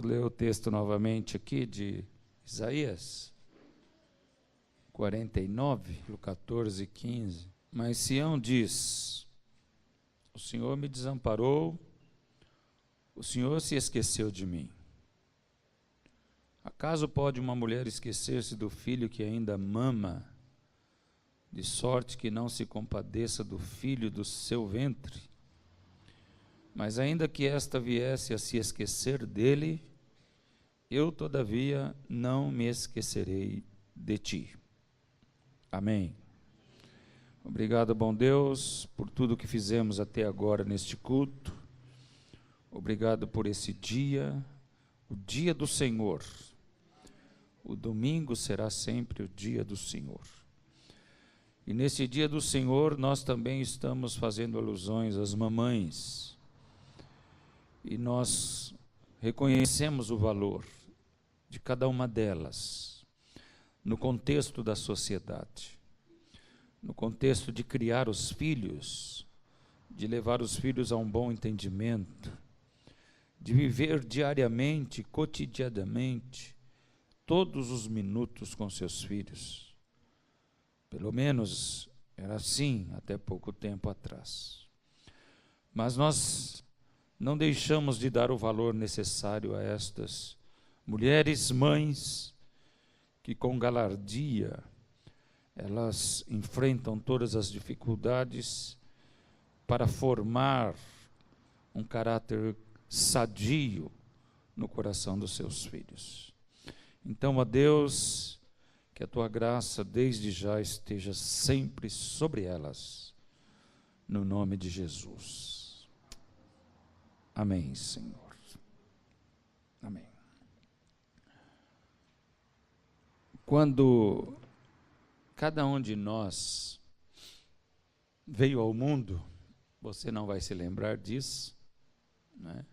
ler o texto novamente aqui de Isaías 49, 14 e 15. Mas Sião diz: o Senhor me desamparou, o Senhor se esqueceu de mim. Acaso pode uma mulher esquecer-se do filho que ainda mama, de sorte que não se compadeça do filho do seu ventre? Mas ainda que esta viesse a se esquecer dele, eu, todavia, não me esquecerei de ti. Amém. Obrigado, bom Deus, por tudo que fizemos até agora neste culto. Obrigado por esse dia, o dia do Senhor. O domingo será sempre o dia do Senhor. E nesse dia do Senhor, nós também estamos fazendo alusões às mamães. E nós reconhecemos o valor de cada uma delas, no contexto da sociedade, no contexto de criar os filhos, de levar os filhos a um bom entendimento, de viver diariamente, cotidianamente, todos os minutos com seus filhos. Pelo menos era assim até pouco tempo atrás. Mas nós não deixamos de dar o valor necessário a estas mulheres, mães, que com galardia elas enfrentam todas as dificuldades para formar um caráter sadio no coração dos seus filhos. Então, ó Deus, que a tua graça desde já esteja sempre sobre elas, no nome de Jesus. Amém, Senhor. Amém. Quando cada um de nós veio ao mundo, você não vai se lembrar disso, né?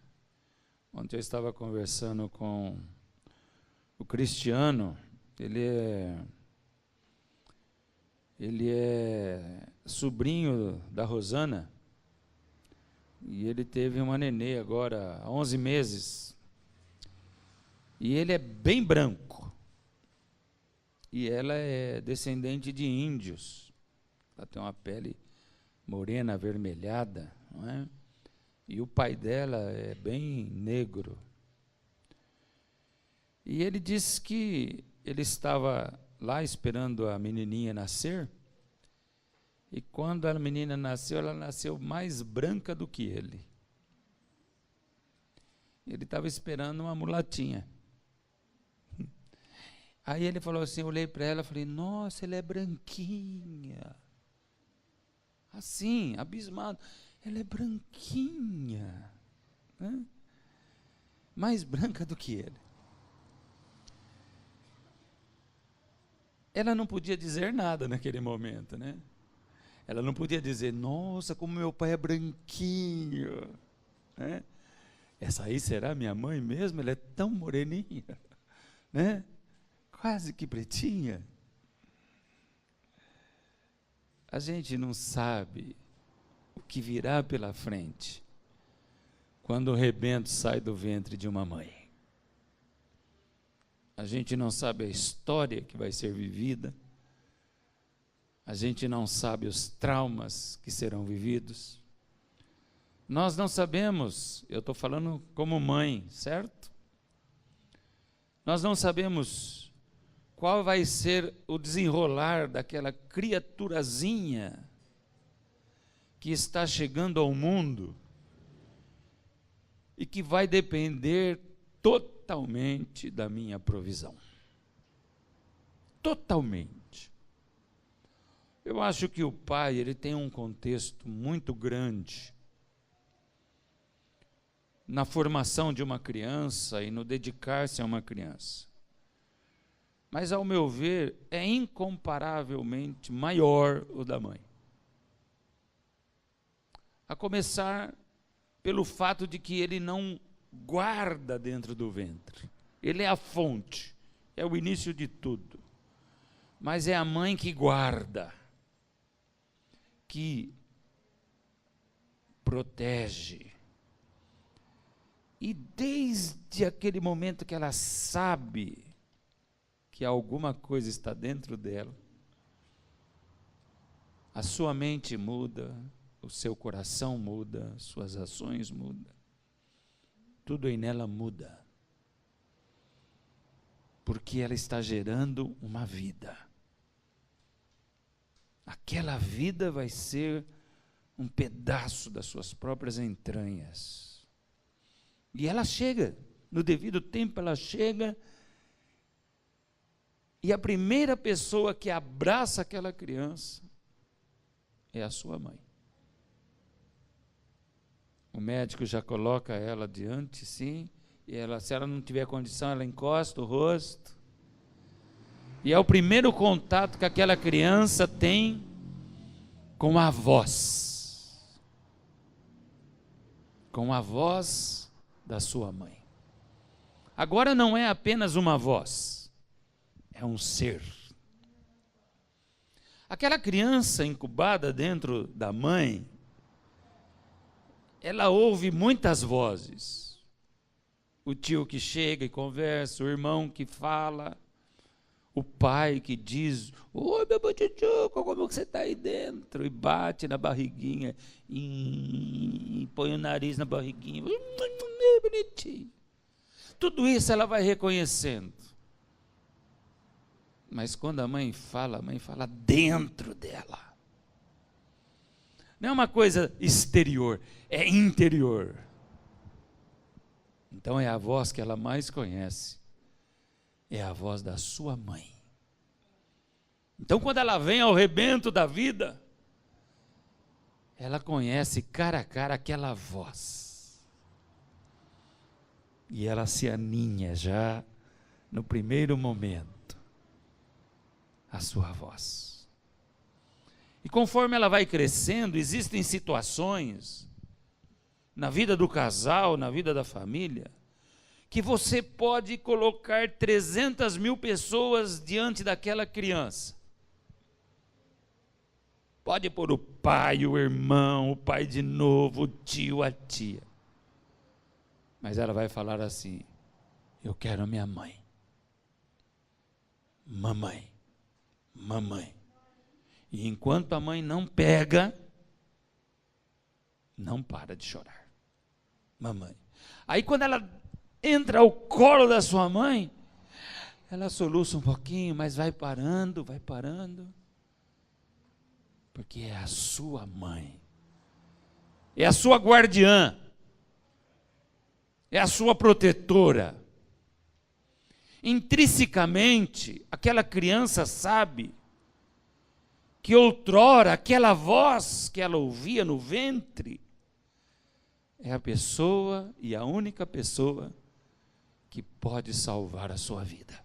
Ontem eu estava conversando com o Cristiano, ele é sobrinho da Rosana, e ele teve uma nenê agora há 11 meses, e ele é bem branco, e ela é descendente de índios, ela tem uma pele morena, avermelhada, não é? E o pai dela é bem negro. E ele disse que ele estava lá esperando a menininha nascer, e quando a menina nasceu, ela nasceu mais branca do que ele. Ele estava esperando uma mulatinha. Aí ele falou assim, eu olhei para ela e falei, nossa, ela é branquinha. Assim, abismado. Ela é branquinha, né? Mais branca do que ele. Ela não podia dizer nada naquele momento, né? Ela não podia dizer, nossa, como meu pai é branquinho, né? Essa aí será minha mãe mesmo? Ela é tão moreninha, né? Quase que pretinha. A gente não sabe o que virá pela frente quando o rebento sai do ventre de uma mãe. A gente não sabe a história que vai ser vivida, a gente não sabe os traumas que serão vividos. Nós não sabemos, eu estou falando como mãe, certo? Nós não sabemos qual vai ser o desenrolar daquela criaturazinha que está chegando ao mundo e que vai depender totalmente da minha provisão. Totalmente. Eu acho que o pai, ele tem um contexto muito grande na formação de uma criança e no dedicar-se a uma criança. Mas, ao meu ver, é incomparavelmente maior o da mãe. A começar pelo fato de que ele não guarda dentro do ventre. Ele é a fonte, é o início de tudo. Mas é a mãe que guarda, que protege, E desde aquele momento que ela sabe que alguma coisa está dentro dela, a sua mente muda, o seu coração muda, suas ações mudam, tudo em nela muda, porque ela está gerando uma vida. Aquela vida vai ser um pedaço das suas próprias entranhas. E ela chega, no devido tempo ela chega, e a primeira pessoa que abraça aquela criança é a sua mãe. O médico já coloca ela diante, sim, e ela, se ela não tiver condição, ela encosta o rosto. E é o primeiro contato que aquela criança tem com a voz. Com a voz da sua mãe. Agora não é apenas uma voz, é um ser. Aquela criança incubada dentro da mãe, ela ouve muitas vozes. O tio que chega e conversa, o irmão que fala, o pai que diz: oi, meu botitchuco, como que você está aí dentro? E bate na barriguinha, e põe o nariz na barriguinha, bonitinho. Tudo isso ela vai reconhecendo. Mas quando a mãe fala dentro dela. Não é uma coisa exterior, é interior. Então é a voz que ela mais conhece, é a voz da sua mãe. Então quando ela vem ao rebento da vida, ela conhece cara a cara aquela voz. E ela se aninha já no primeiro momento a sua voz. E conforme ela vai crescendo, existem situações na vida do casal, na vida da família, que você pode colocar 300.000 pessoas diante daquela criança. Pode pôr o pai, o irmão, o pai de novo, o tio, a tia. Mas ela vai falar assim: eu quero a minha mãe. Mamãe. Mamãe. E enquanto a mãe não pega, não para de chorar. Mamãe. Aí quando ela entra ao colo da sua mãe, ela soluça um pouquinho, mas vai parando, porque é a sua mãe, é a sua guardiã, é a sua protetora. Intrinsecamente, aquela criança sabe que outrora aquela voz que ela ouvia no ventre é a pessoa e a única pessoa que pode salvar a sua vida.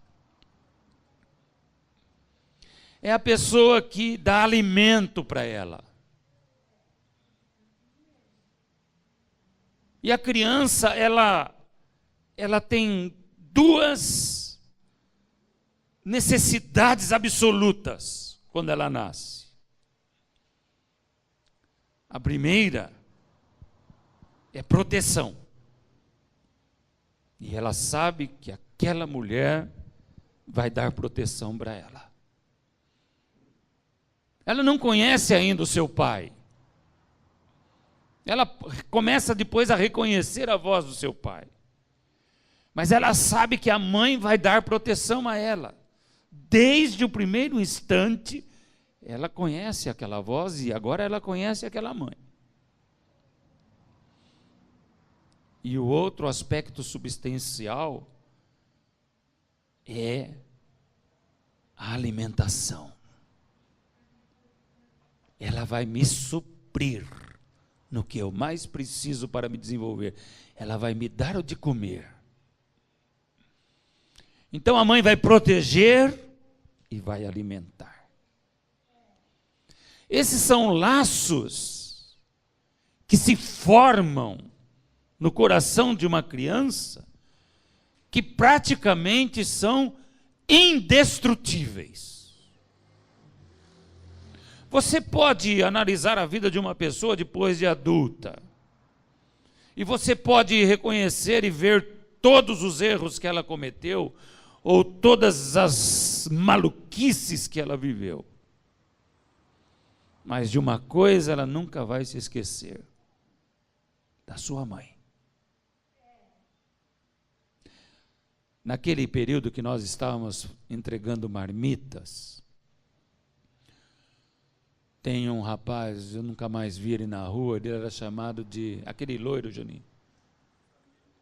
É a pessoa que dá alimento para ela. E a criança, ela tem duas necessidades absolutas quando ela nasce. A primeira é proteção. E ela sabe que aquela mulher vai dar proteção para ela. Ela não conhece ainda o seu pai. Ela começa depois a reconhecer a voz do seu pai. Mas ela sabe que a mãe vai dar proteção a ela. Desde o primeiro instante, ela conhece aquela voz e agora ela conhece aquela mãe. E o outro aspecto substancial é a alimentação. Ela vai me suprir no que eu mais preciso para me desenvolver. Ela vai me dar o de comer. Então a mãe vai proteger e vai alimentar. Esses são laços que se formam no coração de uma criança, que praticamente são indestrutíveis. Você pode analisar a vida de uma pessoa depois de adulta E você pode reconhecer e ver todos os erros que ela cometeu, ou todas as maluquices que ela viveu. Mas de uma coisa ela nunca vai se esquecer: da sua mãe. Naquele período que nós estávamos entregando marmitas, tem um rapaz, eu nunca mais vi ele na rua, ele era chamado de, aquele loiro, Juninho,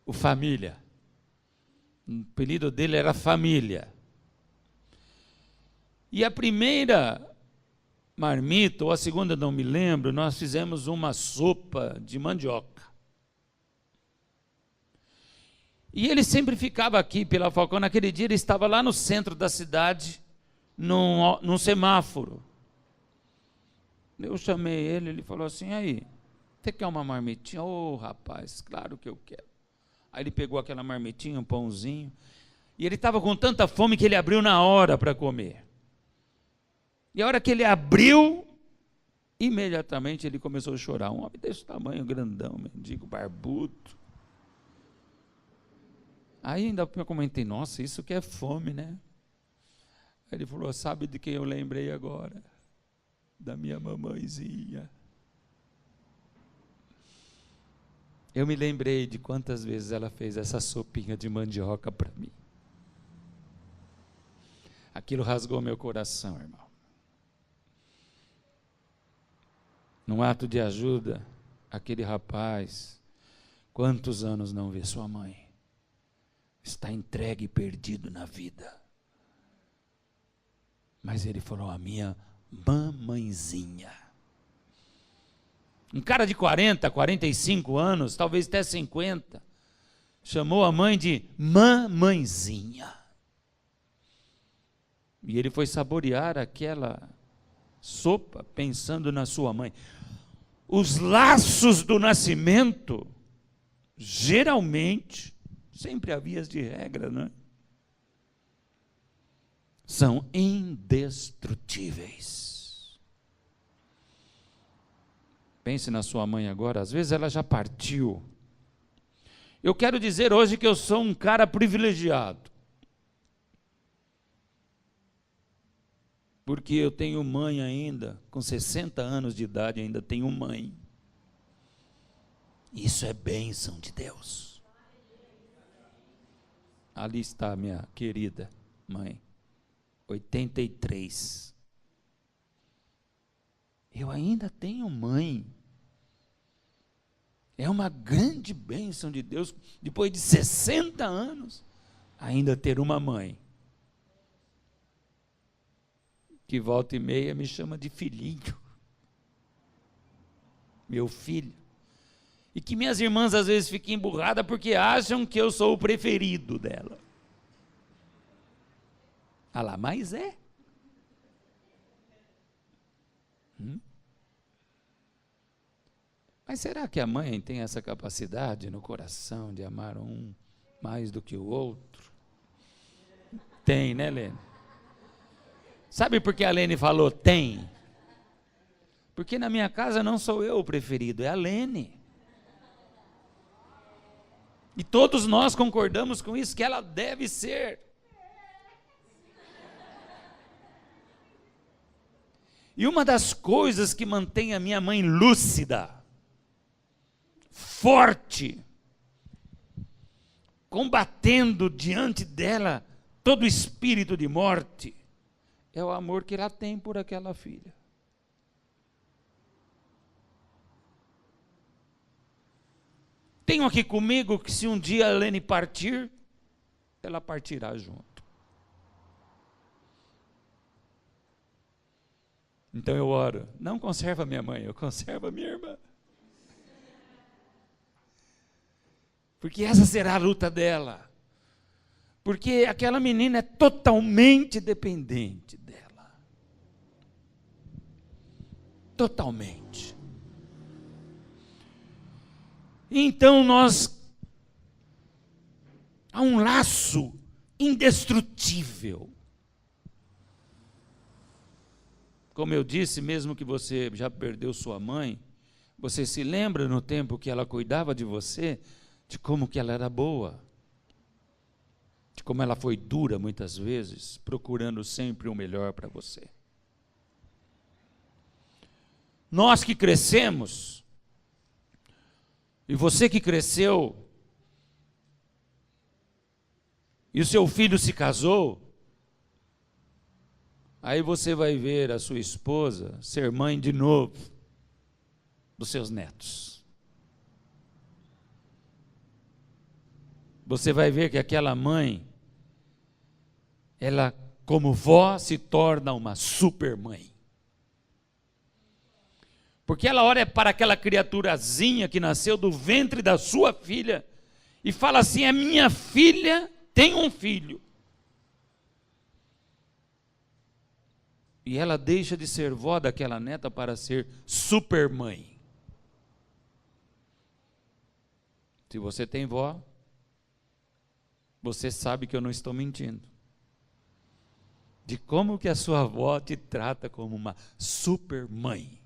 o Família. O apelido dele era Família. E a primeira marmita, ou a segunda, não me lembro, nós fizemos uma sopa de mandioca. E ele sempre ficava aqui pela Falcão. Naquele dia ele estava lá no centro da cidade, num semáforo. Eu chamei ele, ele falou assim: aí, você quer uma marmitinha? Ô, rapaz, claro que eu quero. Aí ele pegou aquela marmitinha, um pãozinho, e ele estava com tanta fome que ele abriu na hora para comer. E a hora que ele abriu, imediatamente ele começou a chorar. Um homem desse tamanho, grandão, mendigo, barbudo. Aí ainda eu comentei: nossa, isso que é fome, né? Aí ele falou: sabe de quem eu lembrei agora? Da minha mamãezinha. Eu me lembrei de quantas vezes ela fez essa sopinha de mandioca para mim. Aquilo rasgou meu coração, irmão. Num ato de ajuda, aquele rapaz, quantos anos não vê sua mãe? Está entregue e perdido na vida. Mas ele falou: a minha mamãezinha. Um cara de 40, 45 anos, talvez até 50, chamou a mãe de mamãezinha. E ele foi saborear aquela sopa pensando na sua mãe. Os laços do nascimento, geralmente, sempre há vias de regra, não é? São indestrutíveis. Pense na sua mãe agora, às vezes ela já partiu. Eu quero dizer hoje que eu sou um cara privilegiado. Porque eu tenho mãe ainda, com 60 anos de idade ainda tenho mãe. Isso é bênção de Deus. Ali está a minha querida mãe, 83. Eu ainda tenho mãe. É uma grande bênção de Deus, depois de 60 anos, ainda ter uma mãe. Que volta e meia me chama de filhinho. Meu filho. E que minhas irmãs às vezes ficam emburradas porque acham que eu sou o preferido dela. Ah lá, mas é. Mas será que a mãe tem essa capacidade no coração de amar um mais do que o outro? Tem, né, Lene? Sabe por que a Lene falou tem? Porque na minha casa não sou eu o preferido, é a Lene. E todos nós concordamos com isso, que ela deve ser. E uma das coisas que mantém a minha mãe lúcida, forte, combatendo diante dela todo espírito de morte, é o amor que ela tem por aquela filha. Tenho aqui comigo que se um dia a Lene partir, ela partirá junto. Então eu oro: não conserva minha mãe, eu conservo a minha irmã. Porque essa será a luta dela. Porque aquela menina é totalmente dependente dela. Totalmente. Então há um laço indestrutível. Como eu disse, mesmo que você já perdeu sua mãe, Você se lembra no tempo que ela cuidava de você, de como que ela era boa, de como ela foi dura muitas vezes, procurando sempre o melhor para você. Nós que crescemos, e você que cresceu, e o seu filho se casou, aí você vai ver a sua esposa ser mãe de novo dos seus netos. Você vai ver que aquela mãe, ela como vó se torna uma super mãe. Porque ela olha para aquela criaturazinha que nasceu do ventre da sua filha e fala assim: é minha filha, tem um filho. E ela deixa de ser vó daquela neta para ser super mãe. Se você tem vó, você sabe que eu não estou mentindo. De como que a sua avó te trata como uma super mãe.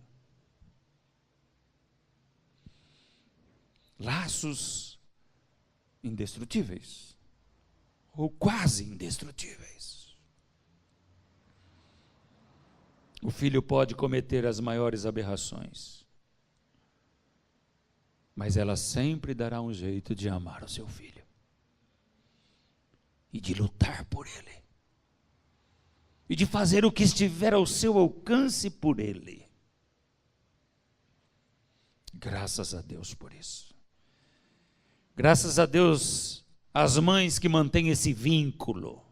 Laços indestrutíveis, ou quase indestrutíveis. O filho pode cometer as maiores aberrações, mas ela sempre dará um jeito de amar o seu filho e de lutar por ele e de fazer o que estiver ao seu alcance por ele. Graças a Deus por isso. Graças a Deus, as mães que mantêm esse vínculo.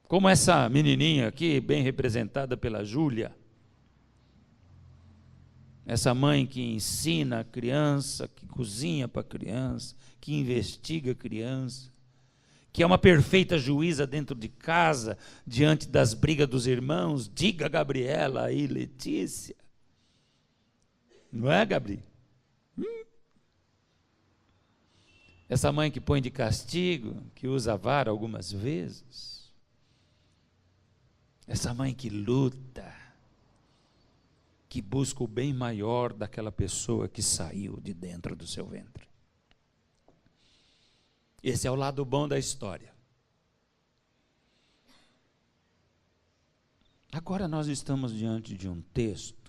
Como essa menininha aqui, bem representada pela Júlia. Essa mãe que ensina a criança, que cozinha para a criança, que investiga a criança, que é uma perfeita juíza dentro de casa, diante das brigas dos irmãos. Diga, Gabriela e Letícia. Não é, Gabriel? Essa mãe que põe de castigo, que usa a vara algumas vezes. Essa mãe que luta, que busca o bem maior daquela pessoa que saiu de dentro do seu ventre. Esse é o lado bom da história. Agora nós estamos diante de um texto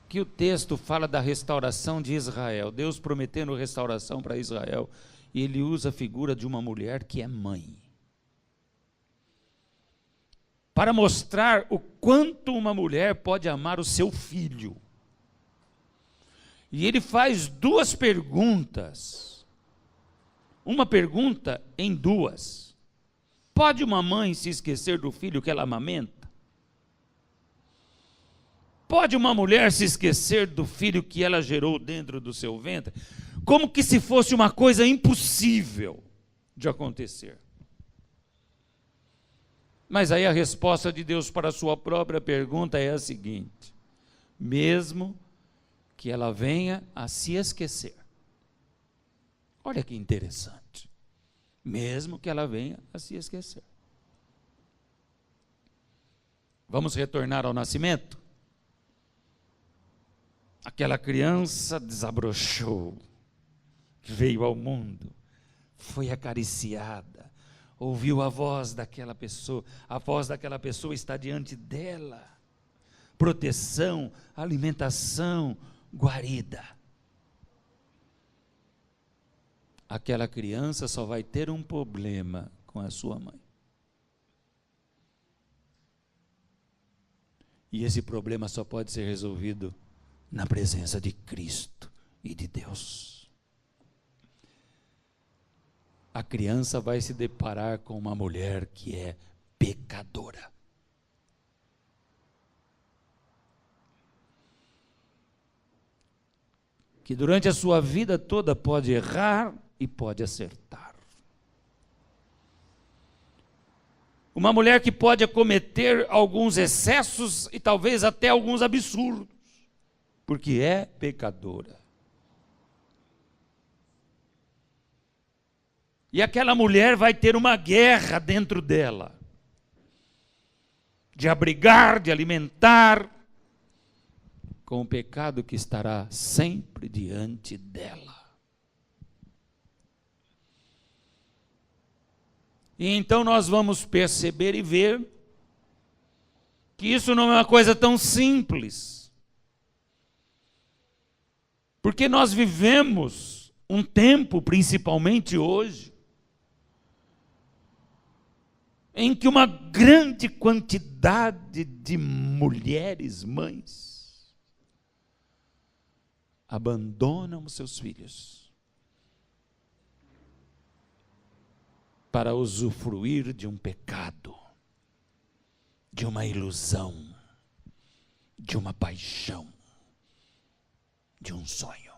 que o texto fala da restauração de Israel. Deus prometendo restauração para Israel, e ele usa a figura de uma mulher que é mãe, para mostrar o quanto uma mulher pode amar o seu filho. E ele faz duas perguntas, uma pergunta em duas. Pode uma mãe se esquecer do filho que ela amamenta? Pode uma mulher se esquecer do filho que ela gerou dentro do seu ventre? Como que se fosse uma coisa impossível de acontecer. Mas aí a resposta de Deus para a sua própria pergunta é a seguinte: mesmo que ela venha a se esquecer. Olha que interessante. Mesmo que ela venha a se esquecer. Vamos retornar ao nascimento? Aquela criança desabrochou, veio ao mundo, foi acariciada, ouviu a voz daquela pessoa está diante dela. Proteção, alimentação, guarida. Aquela criança só vai ter um problema com a sua mãe. E esse problema só pode ser resolvido na presença de Cristo e de Deus. A criança vai se deparar com uma mulher que é pecadora. Que durante a sua vida toda pode errar e pode acertar. Uma mulher que pode cometer alguns excessos e talvez até alguns absurdos, porque é pecadora. E aquela mulher vai ter uma guerra dentro dela. de abrigar, de alimentar, com o pecado que estará sempre diante dela. E então nós vamos perceber e ver que isso não é uma coisa tão simples. Porque nós vivemos um tempo, principalmente hoje, em que uma grande quantidade de mulheres, mães, abandonam os seus filhos para usufruir de um pecado, de uma ilusão, de uma paixão, de um sonho.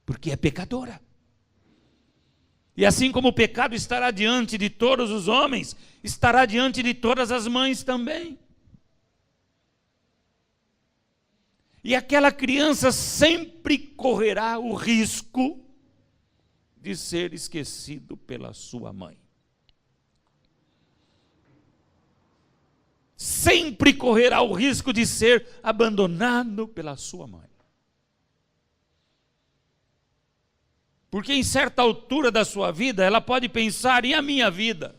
Porque é pecadora. E assim como o pecado estará diante de todos os homens, estará diante de todas as mães também. E aquela criança sempre correrá o risco de ser esquecido pela sua mãe. Sempre correrá o risco de ser abandonado pela sua mãe. Porque em certa altura da sua vida, ela pode pensar, e a minha vida?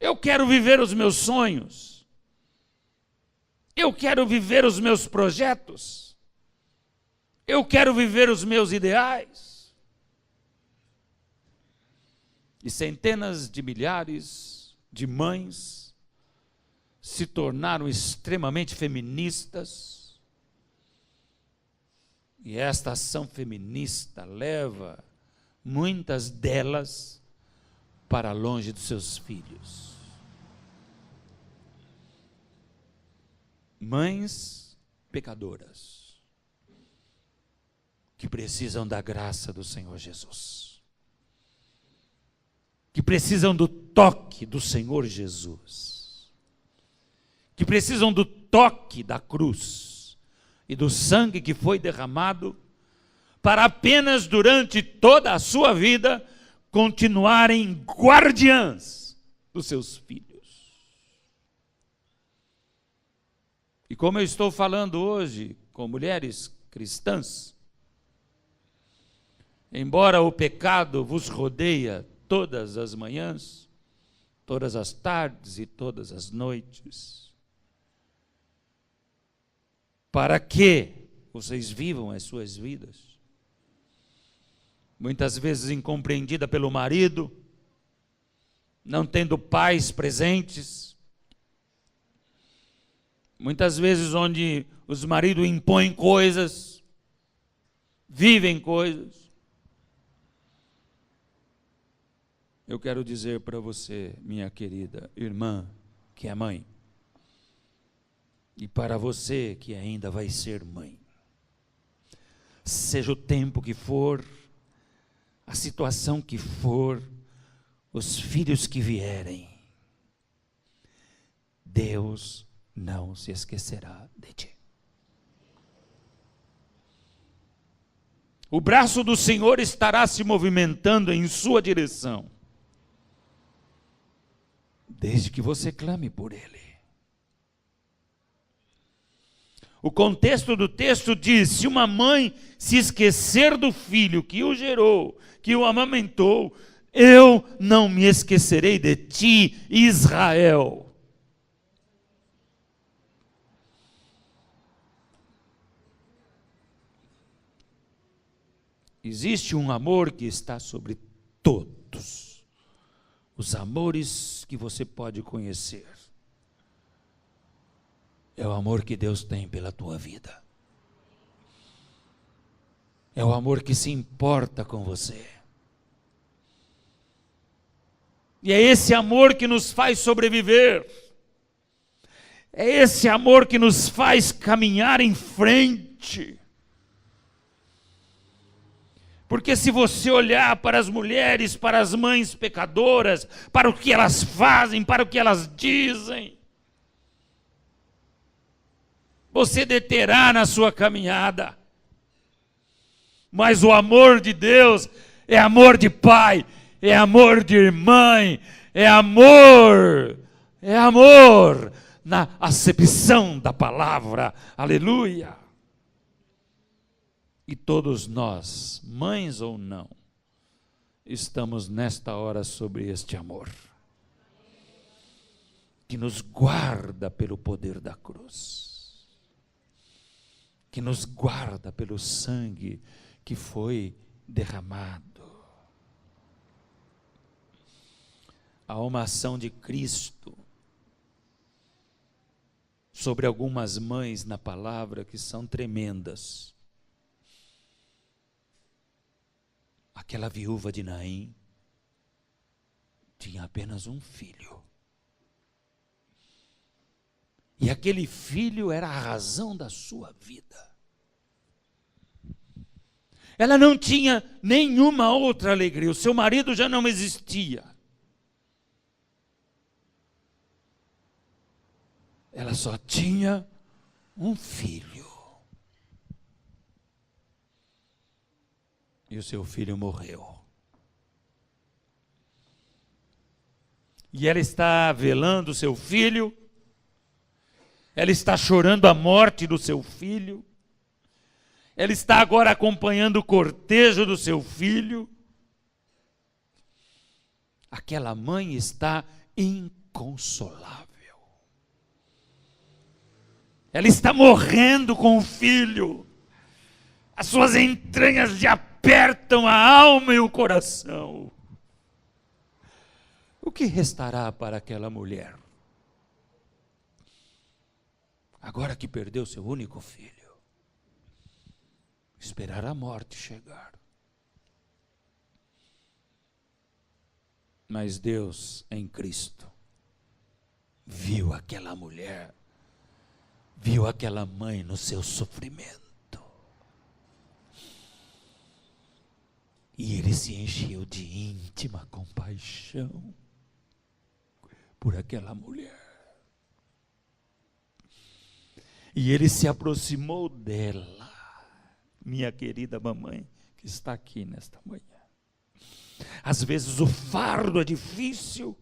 Eu quero viver os meus sonhos. Eu quero viver os meus projetos. Eu quero viver os meus ideais. E centenas de milhares de mães se tornaram extremamente feministas. E esta ação feminista leva muitas delas para longe dos seus filhos. Mães pecadoras que precisam da graça do Senhor Jesus, que precisam do toque do Senhor Jesus, que precisam do toque da cruz e do sangue que foi derramado, para apenas durante toda a sua vida continuarem guardiãs dos seus filhos. E como eu estou falando hoje com mulheres cristãs, embora o pecado vos rodeia todas as manhãs, todas as tardes e todas as noites, para que vocês vivam as suas vidas, muitas vezes incompreendida pelo marido, não tendo pais presentes, muitas vezes onde os maridos impõem coisas, vivem coisas. Eu quero dizer para você, minha querida irmã, que é mãe, e para você que ainda vai ser mãe, seja o tempo que for, a situação que for, os filhos que vierem, Deus não se esquecerá de ti. O braço do Senhor estará se movimentando em sua direção, desde que você clame por Ele. O contexto do texto diz: se uma mãe se esquecer do filho que o gerou, que o amamentou, eu não me esquecerei de ti, Israel. Existe um amor que está sobre todos os amores que você pode conhecer. É o amor que Deus tem pela tua vida. É o amor que se importa com você. E é esse amor que nos faz sobreviver. É esse amor que nos faz caminhar em frente. Porque se você olhar para as mulheres, para as mães pecadoras, para o que elas fazem, para o que elas dizem, você deterá na sua caminhada. Mas o amor de Deus é amor de pai, é amor de mãe, é amor, na acepção da palavra, aleluia. E todos nós, mães ou não, estamos nesta hora sobre este amor, que nos guarda pelo poder da cruz, que nos guarda pelo sangue que foi derramado. Há uma ação de Cristo sobre algumas mães na palavra que são tremendas. Aquela viúva de Naim tinha apenas um filho. E aquele filho era a razão da sua vida. Ela não tinha nenhuma outra alegria. O seu marido já não existia. Ela só tinha um filho. E o seu filho morreu. E ela está velando o seu filho. Ela está chorando a morte do seu filho. Ela está agora acompanhando o cortejo do seu filho. Aquela mãe está inconsolável. Ela está morrendo com o filho. As suas entranhas lhe apertam a alma e o coração. O que restará para aquela mulher? Agora que perdeu seu único filho, esperar a morte chegar. Mas Deus em Cristo viu aquela mulher, viu aquela mãe no seu sofrimento. E Ele se encheu de íntima compaixão por aquela mulher. E Ele se aproximou dela, minha querida mamãe, que está aqui nesta manhã. Às vezes o fardo é difícil,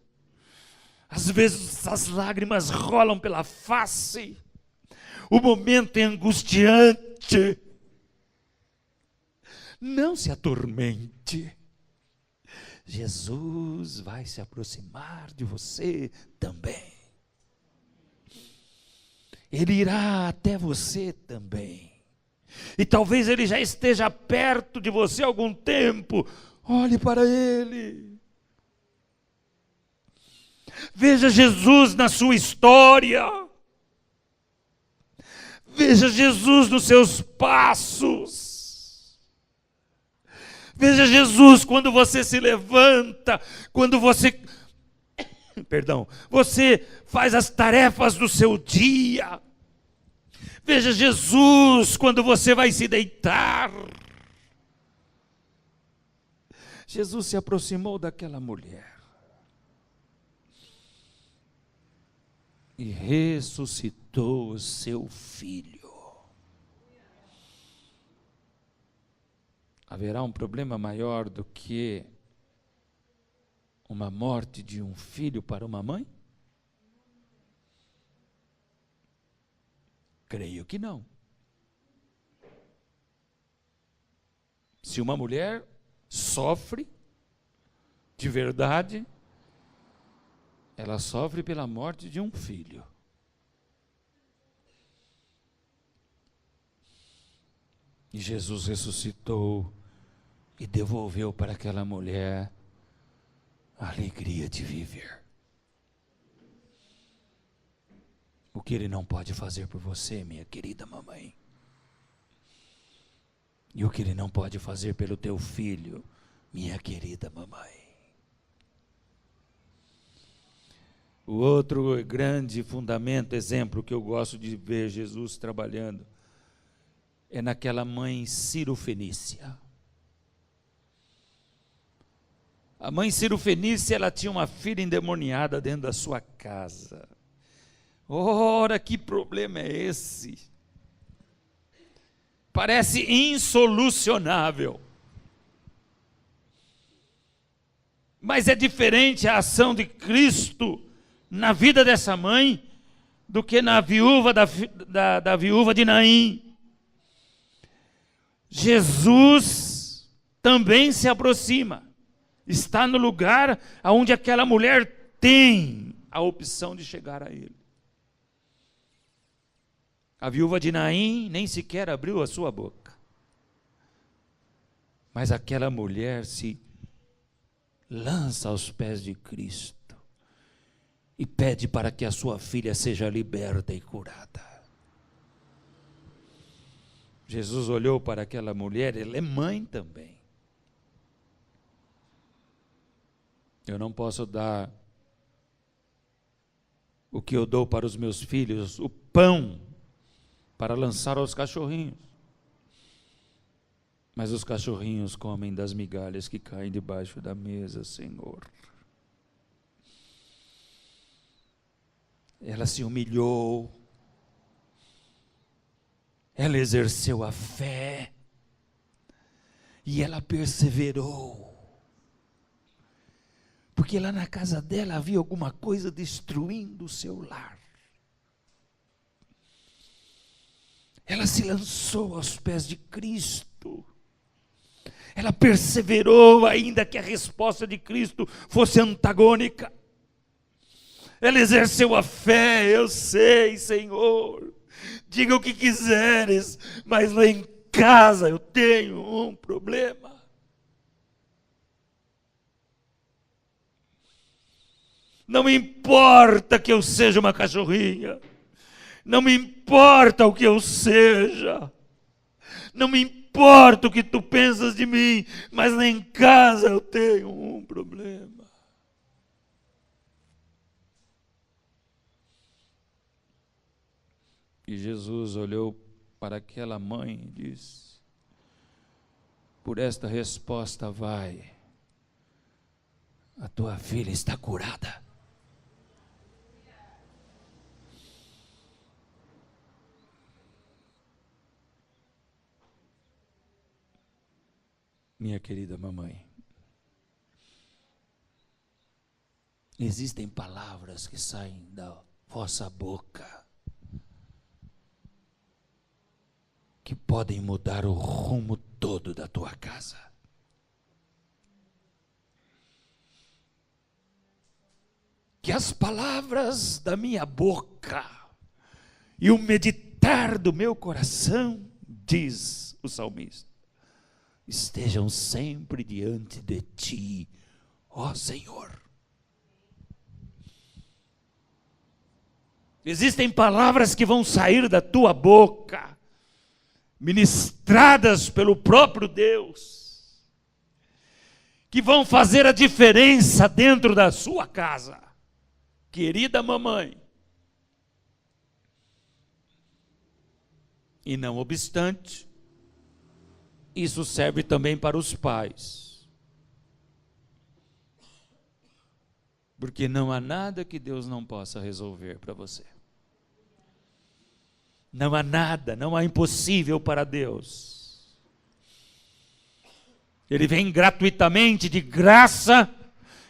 às vezes as lágrimas rolam pela face, o momento é angustiante. Não se atormente. Jesus vai se aproximar de você também. Ele irá até você também. E talvez Ele já esteja perto de você há algum tempo. Olhe para Ele. Veja Jesus na sua história. Veja Jesus nos seus passos. Veja Jesus quando você se levanta, quando você faz as tarefas do seu dia. Veja Jesus quando você vai se deitar. Jesus se aproximou daquela mulher e ressuscitou o seu filho. Haverá um problema maior do que uma morte de um filho para uma mãe? Creio que não. Se uma mulher sofre de verdade, ela sofre pela morte de um filho. E Jesus ressuscitou e devolveu para aquela mulher a alegria de viver. O que Ele não pode fazer por você, minha querida mamãe? E o que Ele não pode fazer pelo teu filho, minha querida mamãe? O outro grande fundamento, exemplo que eu gosto de ver Jesus trabalhando, é naquela mãe Ciro-Fenícia. A mãe Ciro-Fenícia, ela tinha uma filha endemoniada dentro da sua casa. Ora, que problema é esse? Parece insolucionável. Mas é diferente a ação de Cristo na vida dessa mãe do que na viúva da viúva de Naim. Jesus também se aproxima, está no lugar onde aquela mulher tem a opção de chegar a ele. A viúva de Naim nem sequer abriu a sua boca, mas aquela mulher se lança aos pés de Cristo e pede para que a sua filha seja liberta e curada. Jesus olhou para aquela mulher, ela é mãe também. Eu não posso dar o que eu dou para os meus filhos, o pão, para lançar aos cachorrinhos. Mas os cachorrinhos comem das migalhas que caem debaixo da mesa, Senhor. Ela se humilhou, ela exerceu a fé, e ela perseverou, porque lá na casa dela havia alguma coisa destruindo o seu lar. Ela se lançou aos pés de Cristo, ela perseverou, ainda que a resposta de Cristo fosse antagônica. Ela exerceu a fé. Eu sei, Senhor, diga o que quiseres, mas lá em casa eu tenho um problema. Não me importa que eu seja uma cachorrinha, não me importa o que eu seja, não me importa o que tu pensas de mim, mas lá em casa eu tenho um problema. E Jesus olhou para aquela mãe e disse: por esta resposta vai, a tua filha está curada. Minha querida mamãe, existem palavras que saem da vossa boca que podem mudar o rumo todo da tua casa. Que as palavras da minha boca e o meditar do meu coração, diz o salmista, estejam sempre diante de ti, ó Senhor. Existem palavras que vão sair da tua boca, ministradas pelo próprio Deus, que vão fazer a diferença dentro da sua casa. Querida mamãe, e não obstante, isso serve também para os pais, porque não há nada que Deus não possa resolver para você. Não há nada, não há impossível para Deus. Ele vem gratuitamente, de graça,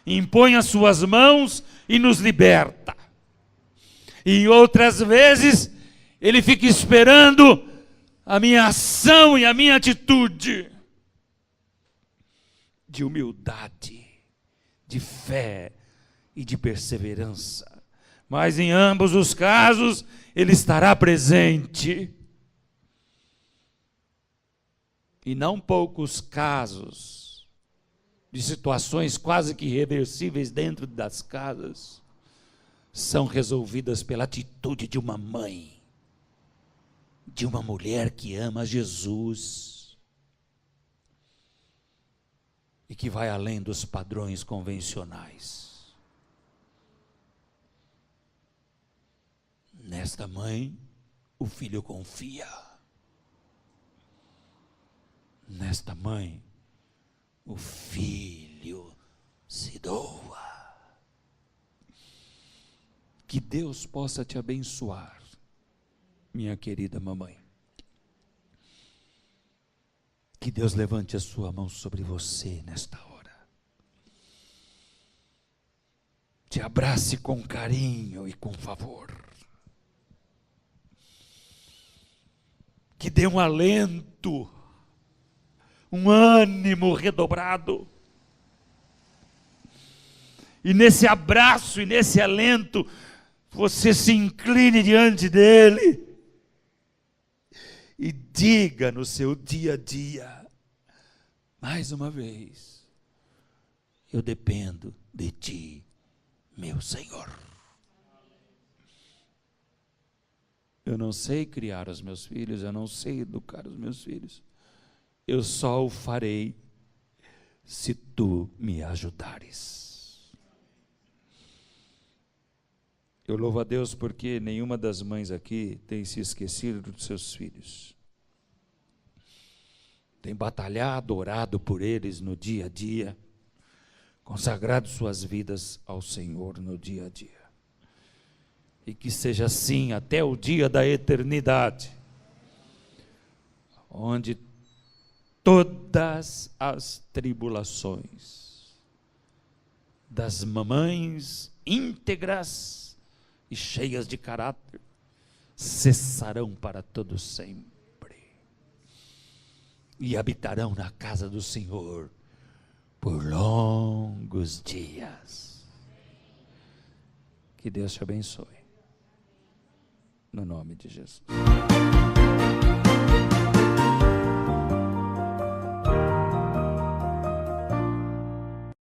impõe as suas mãos e nos liberta. E outras vezes, Ele fica esperando a minha ação e a minha atitude de humildade, de fé e de perseverança. Mas em ambos os casos, Ele estará presente. E não poucos casos de situações quase que irreversíveis dentro das casas são resolvidas pela atitude de uma mãe, de uma mulher que ama Jesus e que vai além dos padrões convencionais. Nesta mãe, o filho confia. Nesta mãe, o filho se doa. Que Deus possa te abençoar, minha querida mamãe. Que Deus levante a sua mão sobre você nesta hora. te abrace com carinho e com favor, que dê um alento, um ânimo redobrado, e nesse abraço e nesse alento, você se incline diante dele e diga no seu dia a dia, mais uma vez: eu dependo de ti, meu Senhor. Eu não sei criar os meus filhos, eu não sei educar os meus filhos, eu só o farei se tu me ajudares. Eu louvo a Deus porque nenhuma das mães aqui tem se esquecido dos seus filhos. Tem batalhado, orado por eles no dia a dia, consagrado suas vidas ao Senhor no dia a dia. E que seja assim até o dia da eternidade, onde todas as tribulações das mamães íntegras e cheias de caráter cessarão para todo sempre, e habitarão na casa do Senhor por longos dias. Que Deus te abençoe, no nome de Jesus.